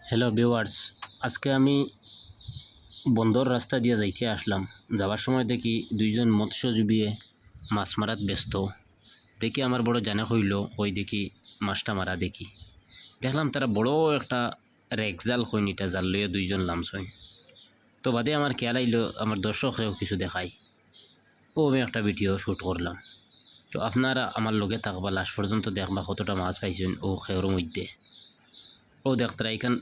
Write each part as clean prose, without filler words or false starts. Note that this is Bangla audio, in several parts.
হ্যালো ভিউয়ার্স, আজকে আমি বন্দর রাস্তা দিয়ে যাইতে আসলাম। যাওয়ার সময় দেখি দুইজন মৎস্যজীবী মাছ মারাত ব্যস্ত। দেখি আমার বড় জানা হইল, ওই দেখি মাছটা মারা দেখি দেখলাম তারা বড় একটা রেকজাল খৈনিটা জাল লইয়া দুইজন লামছই। তো বাদে আমার খেয়াল আইল আমার দর্শকরেও কিছু দেখাই, ও আমি একটা ভিডিও শ্যুট করলাম। তো আপনারা আমার লগে থাকবা, লাস্ট পর্যন্ত দেখবা কতটা মাছ পাইছেন ও খেওর মধ্যে। ও দেখতরা এখান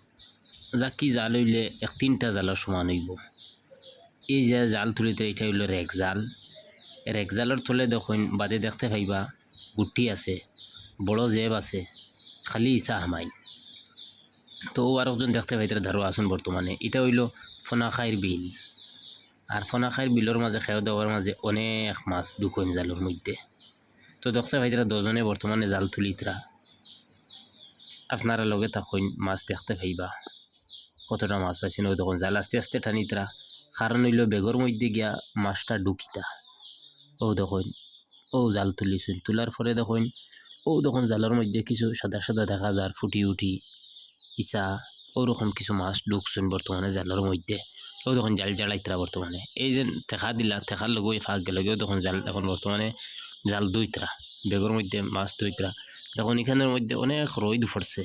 জাকি জাল হইলে তিনটা জালের সমান হইব। এই যে জাল তুলিতে এটা হইল রেকজাল। রেকজালের তলে দেখুন বাদে দেখতে পাইবা গুটি আছে, বড় জেব আছে, খালি ইসা হামাই। তো ও আরেকজন দেখতে পাইতে ধারো আসুন। বর্তমানে এটা হইল ফনাখাইর বিল, আর ফনাখাইর বিলের মাঝে খেয়ে দেওয়ার মাঝে অনেক মাছ ঢুকন জালের মধ্যে। তো দেখতে পাইতে দুজনে বর্তমানে জাল তুলিতরা। আপনারা লগে তখন মাছ দেখতে পাইবা কতটা মাছ পাইছেন। ও তখন জাল আস্তে আস্তে টানিতরা, কারণ হইল বেগর মধ্যে গিয়া মাছটা ঢুকিতা। ও দেখুন ও জাল তুলিছেন, তোলার পরে দেখুন ও তখন জালের মধ্যে কিছু সাদা সাদা দেখা যায় ফুটি উঠি ইসা ওরকম কিছু মাছ ঢুকছেন বর্তমানে জালের মধ্যে। ও তখন জাল জ্বালাইতরা বর্তমানে। এই যে ঠেকা দিলা, ঠেকার লগে ফাঁক গেলেও তখন জাল এখন বর্তমানে জাল দুইতরা, বেগর মধ্যে মাছ দুইতরা। এখন এখানের মধ্যে অনেক রোদ পড়ছে,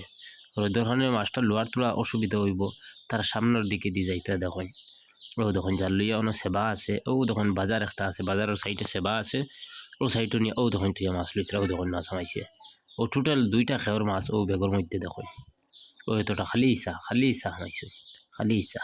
রোদের কারণে মাছটা লোয়ার তোলা অসুবিধা হইব। তার সামনের দিকে দিয়ে যাইতে দেখুন। ও দেখুন জাল লইয়া অনেক সেবা আছে। ও দেখুন বাজার একটা আছে, বাজারের সাইডে সেবা আছে। ও সাইডে নিয়ে ও দেখুন তুই মাছ লইতরা। ও দেখুন মাছ আমাইছে। ও টোটাল দুইটা খেওর মাছ ও বেগর মধ্যে দেখুন। ও এতটা খালি ইসা হামাইছে, খালি ইসা।